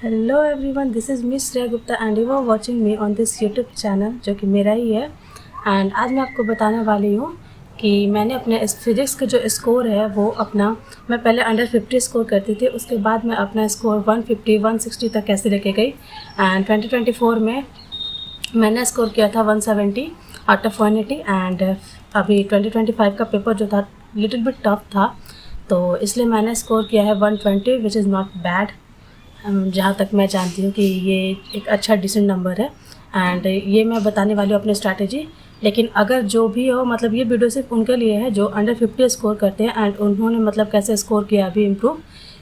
Hello everyone, this is miss Shreya Gupta and you are watching me on this YouTube channel जो कि मेरा ही है। And आज मैं आपको बताने वाली हूँ कि मैंने अपने इस फिज़िक्स का जो स्कोर है वो अपना, मैं पहले अंडर 50 स्कोर करती थी, उसके बाद मैं अपना स्कोर 150 160 तक कैसे लेके गई। एंड 2024 में मैंने स्कोर किया था 170 आउट ऑफ 180। एंड अभी 2025 का पेपर जो था लिटिल बिट टफ था, तो इसलिए मैंने स्कोर किया है 120 विच इज़ नॉट बैड। जहाँ तक मैं जानती हूँ कि ये एक अच्छा डिसेंट नंबर है। एंड ये मैं बताने वाली हूँ अपनी स्ट्रैटेजी। लेकिन अगर जो भी हो, मतलब ये वीडियो सिर्फ उनके लिए है जो अंडर 50 स्कोर करते हैं एंड उन्होंने मतलब कैसे स्कोर किया अभी इम्प्रूव,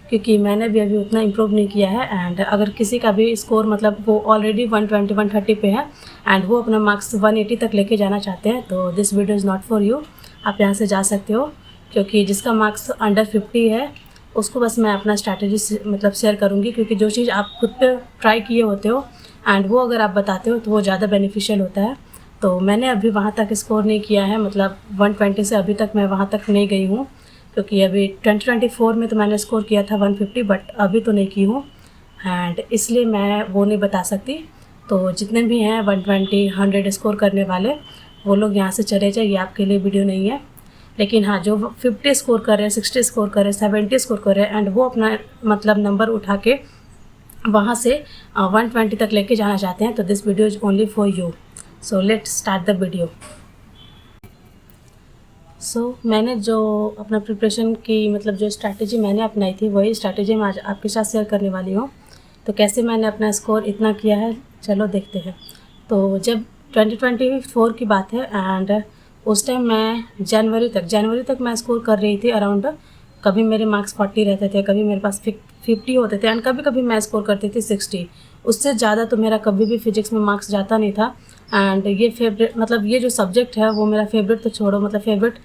क्योंकि मैंने भी अभी उतना इम्प्रूव नहीं किया है। एंड अगर किसी का भी स्कोर मतलब वो ऑलरेडी 120 130 पे है एंड वो अपना मार्क्स 180 तक लेके जाना चाहते हैं, तो this video is not for you. आप यहाँ से जा सकते हो, क्योंकि जिसका मार्क्स अंडर 50 है उसको बस मैं अपना स्ट्रैटेजी मतलब शेयर करूँगी, क्योंकि जो चीज़ आप खुद पे ट्राई किए होते हो एंड वो अगर आप बताते हो तो वो ज़्यादा बेनिफिशियल होता है। तो मैंने अभी वहाँ तक स्कोर नहीं किया है, मतलब 120 से अभी तक मैं वहाँ तक नहीं गई हूँ, क्योंकि अभी 2024 में तो मैंने स्कोर किया था 150, बट अभी तो नहीं की हूँ एंड इसलिए मैं वो नहीं बता सकती। तो जितने भी हैं 120 100 स्कोर करने वाले, वो लोग यहाँ से चले जाए, ये आपके लिए वीडियो नहीं है। लेकिन हाँ, जो 50 स्कोर कर रहे हैं, 60 स्कोर कर रहे हैं, 70 स्कोर कर रहे हैं एंड वो अपना मतलब नंबर उठा के वहाँ से 120 तक लेके जाना चाहते हैं, तो this video is only for you. So let's start the video. मैंने जो अपना प्रिपरेशन की मतलब जो स्ट्रैटेजी मैंने अपनाई थी, वही स्ट्रैटेजी मैं आज आपके साथ शेयर करने वाली हूँ। तो कैसे मैंने अपना स्कोर इतना किया है, चलो देखते हैं। तो जब 2024 की बात है एंड उस टाइम मैं जनवरी तक मैं स्कोर कर रही थी अराउंड, कभी मेरे मार्क्स 40 रहते थे, कभी मेरे पास 50 होते थे एंड कभी कभी मैं स्कोर करती थी 60। उससे ज़्यादा तो मेरा कभी भी फिजिक्स में मार्क्स जाता नहीं था। एंड ये फेवरेट, मतलब ये जो सब्जेक्ट है वो मेरा फेवरेट तो छोड़ो, मतलब फेवरेट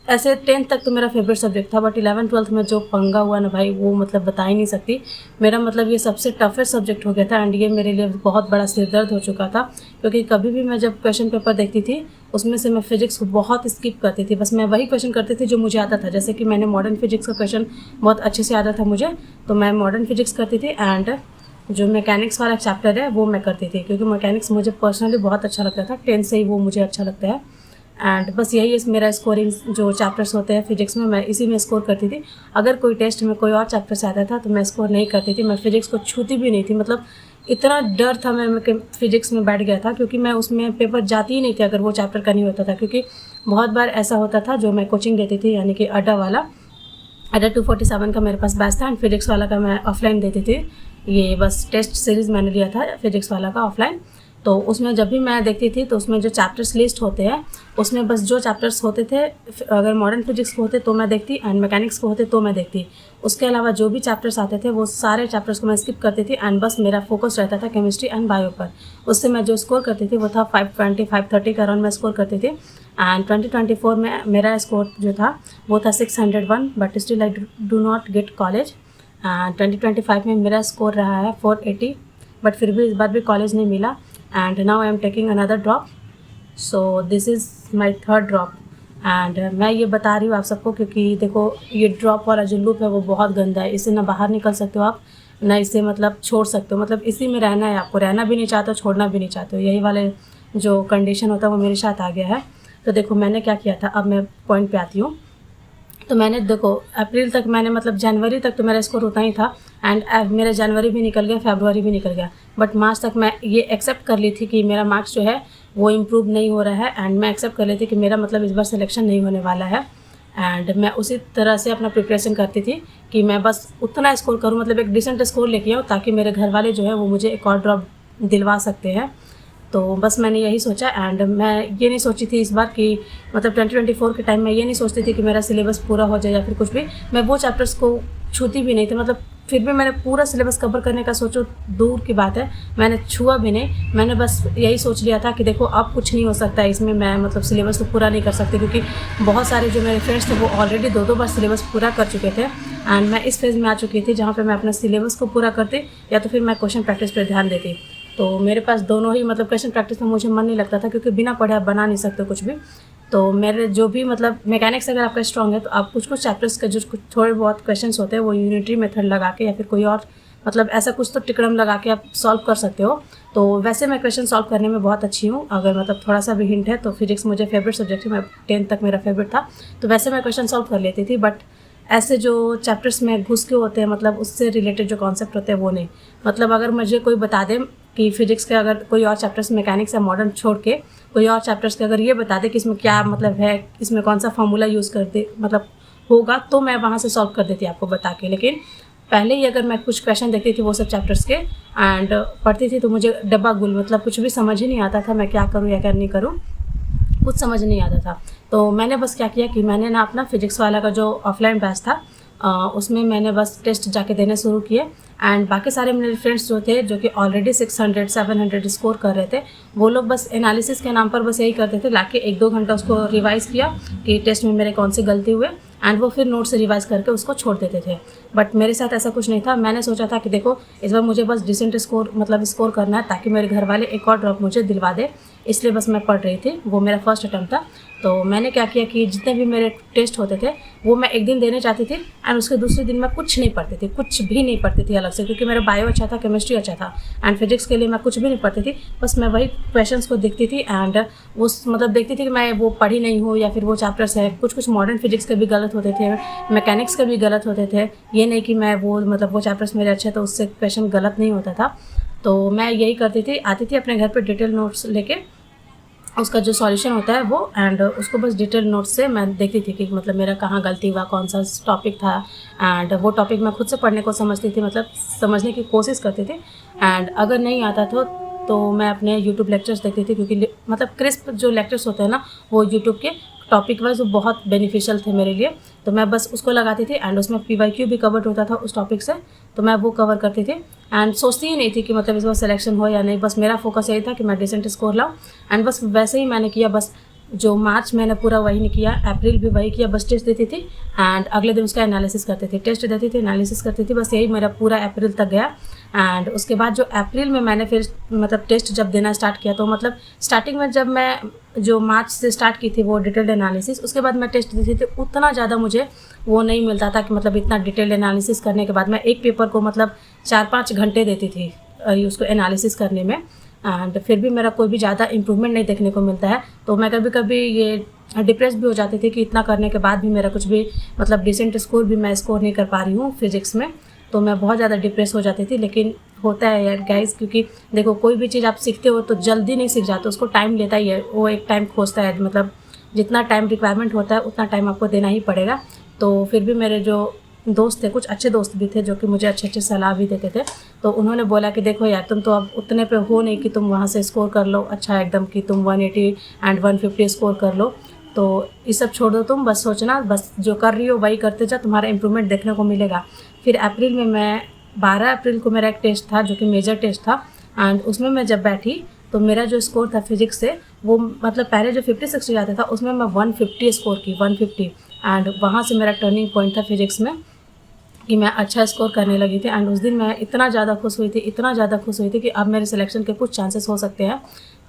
ऐसे 10th तक तो मेरा फेवरेट सब्जेक्ट था, बट 11th 12th में जो पंगा हुआ ना भाई, वो मतलब बता ही नहीं सकती। मेरा मतलब ये सबसे टफेस्ट सब्जेक्ट हो गया था एंड ये मेरे लिए बहुत बड़ा सिरदर्द हो चुका था, क्योंकि कभी भी मैं जब क्वेश्चन पेपर देखती थी उसमें से मैं फिजिक्स को बहुत स्किप करती थी। बस मैं वही क्वेश्चन करती थी जो मुझे आता था, जैसे कि मैंने मॉडर्न फिजिक्स का क्वेश्चन बहुत अच्छे से आता था मुझे, तो मैं मॉडर्न फिजिक्स करती थी। एंड जो मैकेनिक्स वाला चैप्टर है वो मैं करती थी, क्योंकि मैकेनिक्स मुझे पर्सनली बहुत अच्छा लगता था, 10 से ही वो मुझे अच्छा लगता है। एंड बस यही इस मेरा स्कोरिंग जो चैप्टर्स होते हैं फिजिक्स में, मैं इसी में स्कोर करती थी। अगर कोई टेस्ट में कोई और चैप्टर से आता था तो मैं स्कोर नहीं करती थी, मैं फिजिक्स को छूती भी नहीं थी। मतलब इतना डर था मैं कि फिजिक्स में बैठ गया था, क्योंकि मैं उसमें पेपर जाती ही नहीं थी अगर वो चैप्टर का नहीं होता था। क्योंकि बहुत बार ऐसा होता था, जो मैं कोचिंग देती थी यानी कि अड्डा वाला, अड्डा 247 का मेरे पास बैच था एंड फिजिक्स वाला का मैं ऑफलाइन देती थी। ये बस टेस्ट सीरीज़ मैंने लिया था फिजिक्स वाला का ऑफलाइन। तो उसमें जब भी मैं देखती थी तो उसमें जो चैप्टर्स लिस्ट होते हैं उसमें बस जो चैप्टर्स होते थे, अगर मॉडर्न फिजिक्स को होते तो मैं देखती एंड मैकेनिक्स को होते तो मैं देखती। उसके अलावा जो भी चैप्टर्स आते थे वो सारे चैप्टर्स को मैं स्किप करती थी एंड बस मेरा फोकस रहता था केमिस्ट्री एंड बायो पर। उससे मैं जो स्कोर करती थी वो था 520 530 का अराउंड मैं स्कोर करती थी। एंड 2024 में मेरा स्कोर जो था वो था 601, but still I do not gate college. And 2025 में मेरा स्कोर रहा है 480, बट फिर भी इस बार भी कॉलेज नहीं मिला and now I am taking another drop. So this is my third drop. And मैं ये बता रही हूँ आप सबको, क्योंकि देखो ये ड्रॉप वाला जो लूप है वो बहुत गंदा है, इससे ना बाहर निकल सकते हो आप, ना इसे मतलब छोड़ सकते हो। मतलब इसी में रहना है आपको, रहना भी नहीं चाहते हो, छोड़ना भी नहीं चाहते हो, यही वाले जो कंडीशन होता है वो मेरे साथ आ गया है। तो देखो मैंने क्या किया था, अब मैं पॉइंट पे आती हूँ। तो मैंने देखो अप्रैल तक मैंने मतलब जनवरी तक तो मेरा स्कोर उतना ही था एंड मेरा जनवरी भी निकल गया, फरवरी भी निकल गया, बट मार्च तक मैं ये एक्सेप्ट कर ली थी कि मेरा मार्क्स जो है वो इम्प्रूव नहीं हो रहा है एंड मैं एक्सेप्ट कर ली थी कि मेरा मतलब इस बार सिलेक्शन नहीं होने वाला है। एंड मैं उसी तरह से अपना प्रिपरेशन करती थी कि मैं बस उतना स्कोर करूँ, मतलब एक डिसेंट स्कोर लेके आऊँ, ताकि मेरे घर वाले जो है वो मुझे एक और ड्रॉप दिलवा सकते हैं। तो बस मैंने यही सोचा एंड मैं ये नहीं सोची थी इस बार कि मतलब 2024 के टाइम में ये नहीं सोचती थी कि मेरा सिलेबस पूरा हो जाए या फिर कुछ भी, मैं वो चैप्टर्स को छूती भी नहीं थी। मतलब फिर भी मैंने पूरा सिलेबस कवर करने का सोचो दूर की बात है, मैंने छुआ भी नहीं। मैंने बस यही सोच लिया था कि देखो अब कुछ नहीं हो सकता है इसमें, मैं मतलब सिलेबस तो पूरा नहीं कर सकती, क्योंकि बहुत सारे जो मेरे फ्रेंड्स थे वो ऑलरेडी 2 बार सिलेबस पूरा कर चुके थे एंड मैं इस फेज़ में आ चुकी थी जहाँ पर मैं अपना सिलेबस को पूरा करती या तो फिर मैं क्वेश्चन प्रैक्टिस पर ध्यान देती। तो मेरे पास दोनों ही, मतलब क्वेश्चन प्रैक्टिस में मुझे मन नहीं लगता था, क्योंकि बिना पढ़े आप बना नहीं सकते कुछ भी। तो मेरे जो भी मतलब मैकेनिक्स अगर आपका स्ट्रॉन्ग है तो आप कुछ चैप्टर्स के जो कुछ थोड़े बहुत क्वेश्चंस होते हैं वो यूनिटरी मेथड लगा के या फिर कोई और मतलब ऐसा कुछ तो टिकड़म लगा के आप सॉल्व कर सकते हो। तो वैसे मैं क्वेश्चन सॉल्व करने में बहुत अच्छी हूँ। अगर मतलब थोड़ा सा भी हिंट है तो फिजिक्स मुझे फेवरेट सब्जेक्ट है, मैं 10th तक मेरा फेवरेट था। तो वैसे मैं क्वेश्चन सॉल्व कर लेती थी, बट ऐसे जो चैप्टर्स में घुस के होते हैं, मतलब उससे रिलेटेड जो कॉन्सेप्ट होते हैं वो नहीं। मतलब अगर मुझे कोई बता दे कि फिजिक्स के अगर कोई और चैप्टर्स, मैकेनिक्स या मॉडर्न छोड़ के कोई और चैप्टर्स के अगर ये बता दे कि इसमें क्या मतलब है, इसमें कौन सा फार्मूला यूज़ कर दे मतलब होगा, तो मैं वहाँ से सॉल्व कर देती आपको बता के। लेकिन पहले ही अगर मैं कुछ क्वेश्चन देखती थी वो सब चैप्टर्स के एंड पढ़ती थी, तो मुझे डब्बा गुल, मतलब कुछ भी समझ ही नहीं आता था मैं क्या करूँ या क्या नहीं करूँ, कुछ समझ नहीं आता था। तो मैंने बस क्या किया कि मैंने ना अपना फिजिक्स वाला का जो ऑफलाइन बैच था उसमें मैंने बस टेस्ट जाके देने शुरू किए। एंड बाकी सारे मेरे फ्रेंड्स जो थे, जो कि ऑलरेडी 600 700 स्कोर कर रहे थे, वो लोग बस एनालिसिस के नाम पर बस यही करते थे, लाके 1-2 घंटा उसको रिवाइज़ किया कि टेस्ट में मेरे कौन सी गलती हुए, एंड वो फिर नोट से रिवाइज़ करके उसको छोड़ देते थे। बट मेरे साथ ऐसा कुछ नहीं था। मैंने सोचा था कि देखो इस बार मुझे बस डिसेंट स्कोर मतलब स्कोर करना है, ताकि मेरे घर वाले एक और ड्रॉप मुझे दिलवा दे, इसलिए बस मैं पढ़ रही थी। वो मेरा फर्स्ट अटैम्प्ट था। तो मैंने क्या किया कि जितने भी मेरे टेस्ट होते थे वो मैं एक दिन देने जाती थी, एंड उसके दूसरे दिन मैं कुछ नहीं पढ़ती थी, कुछ भी नहीं पढ़ती थी अलग से, क्योंकि मेरा बायो अच्छा था, केमिस्ट्री अच्छा था, एंड फिजिक्स के लिए मैं कुछ भी नहीं पढ़ती थी। बस मैं वही क्वेश्चंस को देखती थी एंड उस मतलब देखती थी कि मैं वो पढ़ी नहीं हूँ या फिर वो चैप्टर्स है, कुछ कुछ मॉडर्न फिजिक्स के भी गलत होते थे, मैकेनिक्स के भी गलत होते थे। ये नहीं कि मैं वो मतलब वो चैप्टर्स मेरे अच्छे तो उससे क्वेश्चन गलत नहीं होता था। तो मैं यही करती थी, आती थी अपने घर पे डिटेल नोट्स लेके, उसका जो सॉल्यूशन होता है वो, एंड उसको बस डिटेल नोट्स से मैं देखती थी कि मतलब मेरा कहाँ गलती हुआ, कौन सा टॉपिक था, एंड वो टॉपिक मैं खुद से पढ़ने को समझती थी, मतलब समझने की कोशिश करती थी। एंड अगर नहीं आता तो मैं अपने यूट्यूब लेक्चर्स देखती थी, क्योंकि मतलब क्रिस्प जो लेक्चर्स होते हैं ना वो यूट्यूब के टॉपिक वाइज वो बहुत बेनिफिशियल थे मेरे लिए। तो मैं बस उसको लगाती थी, एंड उसमें PYQ भी कवर होता था उस टॉपिक से, तो मैं वो कवर करती थी। एंड सोचती ही नहीं थी कि मतलब इस बार सिलेक्शन हो या नहीं, बस मेरा फोकस यही था कि मैं डिसेंट स्कोर लाऊं। एंड बस वैसे ही मैंने किया। बस जो मार्च मैंने पूरा वही नहीं किया, अप्रैल भी वही किया, बस टेस्ट देती थी एंड अगले दिन उसका एनालिसिस करती थी, टेस्ट देती थी, एनालिसिस करती थी, बस यही मेरा पूरा अप्रैल तक गया। एंड उसके बाद जो अप्रैल में मैंने फिर मतलब टेस्ट जब देना स्टार्ट किया, तो मतलब स्टार्टिंग में जब मैं जो मार्च से स्टार्ट की थी वो डिटेल्ड एनालिसिस, उसके बाद मैं टेस्ट देती थी, उतना ज़्यादा मुझे वो नहीं मिलता था कि मतलब इतना डिटेल्ड एनालिसिस करने के बाद मैं एक पेपर को मतलब 4-5 घंटे देती थी उसको एनालिसिस करने में, एंड फिर भी मेरा कोई भी ज़्यादा इम्प्रूवमेंट नहीं देखने को मिलता है। तो मैं कभी कभी ये डिप्रेस भी हो जाती थी कि इतना करने के बाद भी मेरा कुछ भी मतलब डिसेंट स्कोर भी मैं स्कोर नहीं कर पा रही हूँ फिजिक्स में, तो मैं बहुत ज़्यादा डिप्रेस हो जाती थी। लेकिन होता है यार गाइस, क्योंकि देखो कोई भी चीज़ आप सीखते हो तो जल्दी नहीं सीख जाते, उसको टाइम लेता ही है, वो एक टाइम खोजता है, मतलब जितना टाइम रिक्वायरमेंट होता है उतना टाइम आपको देना ही पड़ेगा। तो फिर भी मेरे जो दोस्त थे, कुछ अच्छे दोस्त भी थे जो कि मुझे अच्छे अच्छे सलाह भी देते थे, तो उन्होंने बोला कि देखो यार तुम तो अब उतने पे हो नहीं कि तुम वहाँ से स्कोर कर लो अच्छा एकदम कि तुम 180 एंड 150 स्कोर कर लो, तो ये सब छोड़ दो, तुम बस सोचना, बस जो कर रही हो वही करते जा, तुम्हारा इम्प्रूवमेंट देखने को मिलेगा। फिर अप्रैल में मैं 12 अप्रैल को मेरा एक टेस्ट था जो कि मेजर टेस्ट था, एंड उसमें मैं जब बैठी तो मेरा जो स्कोर था फिजिक्स से वो मतलब पहले जो 50-60 आता था उसमें मैं 150 स्कोर की, 150, एंड वहाँ से मेरा टर्निंग पॉइंट था फिजिक्स में कि मैं अच्छा स्कोर करने लगी थी। एंड उस दिन मैं इतना ज़्यादा खुश हुई थी, इतना ज़्यादा खुश हुई थी कि अब मेरे सिलेक्शन के कुछ चांसेस हो सकते हैं।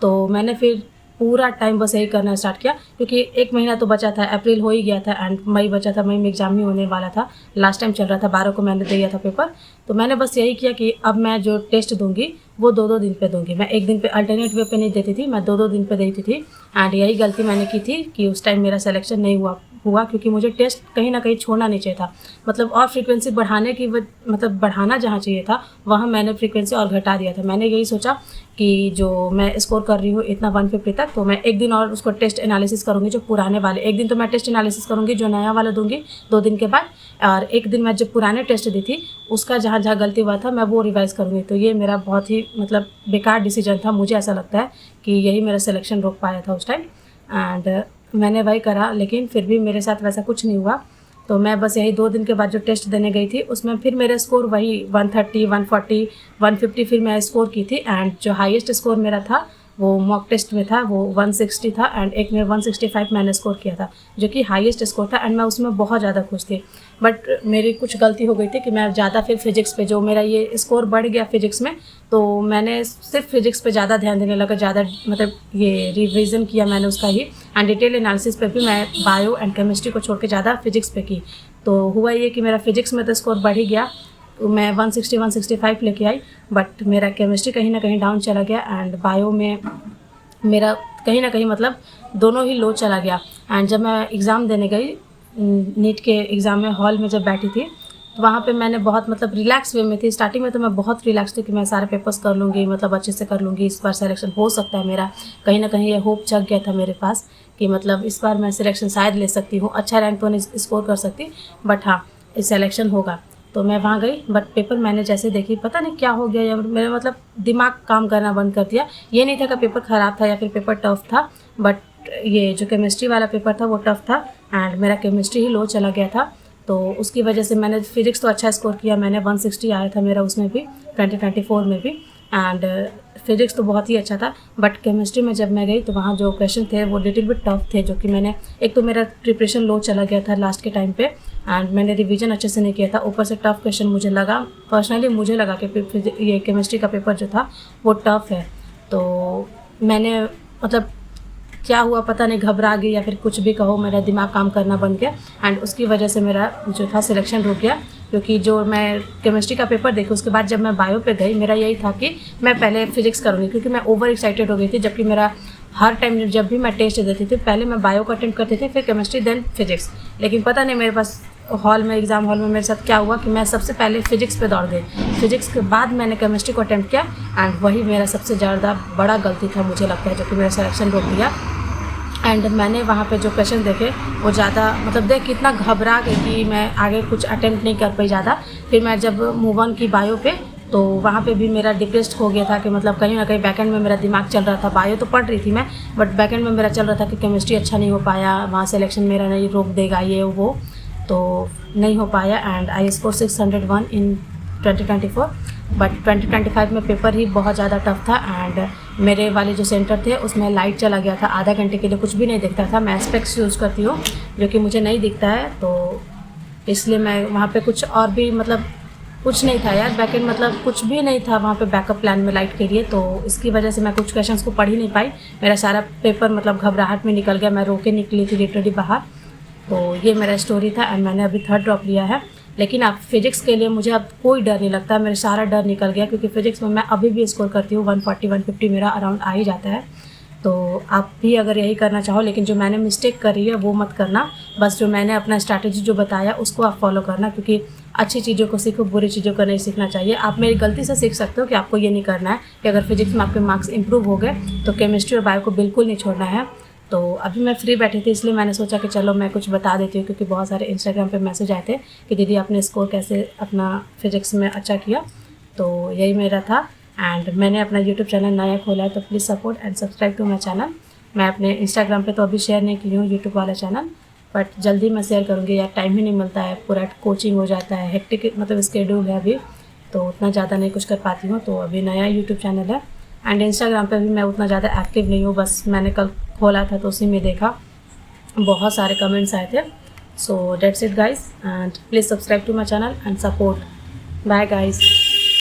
तो मैंने फिर पूरा टाइम बस यही करना स्टार्ट किया, क्योंकि 1 महीना तो बचा था, अप्रैल हो ही गया था एंड मई बचा था, मई में एग्ज़ाम ही होने वाला था, लास्ट टाइम चल रहा था, 12 को मैंने दिया था पेपर। तो मैंने बस यही किया कि अब मैं जो टेस्ट दूंगी वो 2-2 दिन पे दूंगी, मैं एक दिन पे अल्टरनेट वे पे नहीं देती थी, मैं 2-2 दिन पे देती थी। एंड यही गलती मैंने की थी कि उस टाइम मेरा सिलेक्शन नहीं हुआ क्योंकि मुझे टेस्ट कहीं ना कहीं छोड़ना नहीं चाहिए था, मतलब और फ्रीक्वेंसी बढ़ाने की मतलब बढ़ाना जहाँ चाहिए था वहाँ मैंने फ्रीक्वेंसी और घटा दिया था। मैंने यही सोचा कि जो मैं स्कोर कर रही हूँ इतना 150 तक, तो मैं एक दिन और उसको टेस्ट एनालिसिस करूँगी, जो पुराने वाले एक दिन तो मैं टेस्ट एनालिसिस करूँगी, जो नया वाला दूंगी 2 दिन के बाद, और एक दिन मैं जो पुराने टेस्ट दी थी उसका जहाँ जहाँ गलती हुआ था मैं वो रिवाइज़ करूँगी। तो ये मेरा बहुत ही मतलब बेकार डिसीजन था, मुझे ऐसा लगता है कि यही मेरा सिलेक्शन रोक पाया था उस टाइम, एंड मैंने वही करा, लेकिन फिर भी मेरे साथ वैसा कुछ नहीं हुआ। तो मैं बस यही 2 दिन के बाद जो टेस्ट देने गई थी उसमें फिर मेरे स्कोर वही 130, 140, 150 फिर मैं स्कोर की थी, एंड जो हाईएस्ट स्कोर मेरा था वो मॉक टेस्ट में था, वो 160 था, एंड एक में 165 मैंने स्कोर किया था जो कि हाईएस्ट स्कोर था, एंड मैं उसमें बहुत ज़्यादा खुश थी। बट मेरी कुछ गलती हो गई थी कि मैं ज़्यादा फिर फिजिक्स पे, जो मेरा ये स्कोर बढ़ गया फिजिक्स में, तो मैंने सिर्फ फिजिक्स पे ज़्यादा ध्यान देने लगा, ज़्यादा मतलब ये रिविज़न किया मैंने उसका ही, एंड डिटेल एनालिसिस पे भी मैं बायो एंड केमिस्ट्री को छोड़ के ज़्यादा फिजिक्स पे की। तो हुआ ये कि मेरा फिजिक्स में तो स्कोर बढ़ ही गया, तो मैं 160-165 लेके आई, बट मेरा केमिस्ट्री कहीं ना कहीं डाउन चला गया एंड बायो में मेरा कहीं ना कहीं मतलब दोनों ही लो चला गया। एंड जब मैं एग्ज़ाम देने गई, नीट के एग्ज़ाम में हॉल में जब बैठी थी, तो वहाँ पे मैंने बहुत मतलब रिलैक्स वे में थी। स्टार्टिंग में तो मैं बहुत रिलैक्स थी कि मैं सारे पेपर्स कर लूँगी, मतलब अच्छे से कर लूँगी, इस बार सिलेक्शन हो सकता है मेरा। कहीं ना कहीं ये होप जग गया था मेरे पास कि मतलब इस बार मैं सिलेक्शन शायद ले सकती हूँ, अच्छा रैंक तो नहीं स्कोर कर सकती, बट हाँ इस सिलेक्शन होगा। तो मैं वहाँ गई, बट पेपर मैंने जैसे देखी, पता नहीं क्या हो गया, या मेरा मतलब दिमाग काम करना बंद कर दिया। ये नहीं था कि पेपर ख़राब था या फिर पेपर टफ था, बट ये जो केमिस्ट्री वाला पेपर था वो टफ था एंड मेरा केमिस्ट्री ही लो चला गया था। तो उसकी वजह से मैंने फिजिक्स तो अच्छा स्कोर किया, मैंने 160 आया था मेरा उसमें भी, 2024 में भी, एंड फिजिक्स तो बहुत ही अच्छा था। बट केमिस्ट्री में जब मैं गई तो वहाँ जो क्वेश्चन थे वो लिटिल बिट टफ थे, जो कि मैंने, एक तो मेरा प्रिपरेशन लो चला गया था लास्ट के टाइम पे एंड मैंने रिवीजन अच्छे से नहीं किया था, ऊपर से टफ क्वेश्चन मुझे लगा, पर्सनली मुझे लगा कि ये केमिस्ट्री का पेपर जो था वो टफ है। तो मैंने मतलब क्या हुआ पता नहीं, घबरा गई या फिर कुछ भी कहो, मेरा दिमाग काम करना बंद गया एंड उसकी वजह से मेरा जो था सिलेक्शन रुक गया। क्योंकि जो मैं केमिस्ट्री का पेपर देखी उसके बाद जब मैं बायो पे गई, मेरा यही था कि मैं पहले फिजिक्स करूँगी, क्योंकि मैं ओवर एक्साइटेड हो गई थी। जबकि मेरा हर टाइम जब भी मैं टेस्ट देती थी, पहले मैं बायो का अटेम्प्ट करती थी, फिर केमिस्ट्री, देन फिजिक्स। लेकिन पता नहीं मेरे पास हॉल में, एग्ज़ाम हॉल में मेरे साथ क्या हुआ कि मैं सबसे पहले फिजिक्स पे दौड़ गई। फिजिक्स के बाद मैंने केमिस्ट्री को अटेम्प्ट किया एंड वही मेरा सबसे ज़्यादा बड़ा गलती था मुझे लगता है, जो कि मेरा सिलेक्शन रोक दिया। एंड मैंने वहाँ पे जो क्वेश्चन देखे वो ज़्यादा मतलब देख कितना घबरा गई कि मैं आगे कुछ अटेम्प्ट नहीं कर पाई ज़्यादा। फिर मैं जब मूव ऑन की बायो पे, तो वहाँ पे भी मेरा डिप्रेस्ड हो गया था कि मतलब कहीं ना कहीं बैकेंड में मेरा दिमाग चल रहा था। बायो तो पढ़ रही थी मैं, बट बैकेंड में मेरा चल रहा था कि केमिस्ट्री अच्छा नहीं हो पाया, वहाँ सिलेक्शन मेरा नहीं रोक देगा ये वो, तो नहीं हो पाया। And I score 601 in 2024, but 2025 में पेपर ही बहुत ज़्यादा टफ था एंड मेरे वाले जो सेंटर थे उसमें लाइट चला गया था, आधा घंटे के लिए कुछ भी नहीं दिखता था। मैं स्पेक्स यूज़ करती हूँ जो कि मुझे नहीं दिखता है, तो इसलिए मैं वहाँ पे कुछ और भी मतलब कुछ नहीं था यार, बैकेंड मतलब कुछ भी नहीं था वहाँ पे बैकअप प्लान में लाइट के लिए। तो इसकी वजह से मैं कुछ क्वेश्चंस को पढ़ ही नहीं पाई, मेरा सारा पेपर मतलब घबराहट में निकल गया, मैं रो के निकली थी लिटरली बाहर। तो ये मेरा स्टोरी था एंड मैंने अभी 3rd ड्रॉप लिया है। लेकिन अब फिजिक्स के लिए मुझे अब कोई डर नहीं लगता, मेरा सारा डर निकल गया, क्योंकि फिजिक्स में मैं अभी भी स्कोर करती हूँ 140-150 मेरा अराउंड आ ही जाता है। तो आप भी अगर यही करना चाहो, लेकिन जो मैंने मिस्टेक करी है वो मत करना, बस जो मैंने अपना स्ट्रैटेजी जो बताया उसको आप फॉलो करना, क्योंकि अच्छी चीज़ों को सीखो, बुरी चीज़ों को नहीं सीखना चाहिए। आप मेरी गलती से सीख सकते हो कि आपको ये नहीं करना है कि अगर फिजिक्स में आपके मार्क्स इंप्रूव हो गए तो केमिस्ट्री और बायो को बिल्कुल नहीं छोड़ना है। तो अभी मैं फ्री बैठी थी इसलिए मैंने सोचा कि चलो मैं कुछ बता देती हूँ, क्योंकि बहुत सारे इंस्टाग्राम पे मैसेज आए थे कि दीदी आपने स्कोर कैसे अपना फिजिक्स में अच्छा किया। तो यही मेरा था एंड मैंने अपना यूट्यूब चैनल नया खोला है, तो please support and subscribe to my channel. मैं अपने इंस्टाग्राम पे तो अभी शेयर नहीं की हूँ यूट्यूब वाला चैनल, बट जल्दी मैं शेयर करूँगी यार, टाइम ही नहीं मिलता है, पूरा कोचिंग हो जाता है, हेक्टिक मतलब स्केड्यूल है अभी, तो उतना ज़्यादा नहीं कुछ कर पाती हूँ। तो अभी नया यूट्यूब चैनल है एंड इंस्टाग्राम पे भी मैं उतना ज़्यादा एक्टिव नहीं हूँ, बस मैंने कल खोला था तो उसी में देखा, बहुत सारे कमेंट्स आए थे। So that's it guys and please subscribe to my channel and support. Bye guys.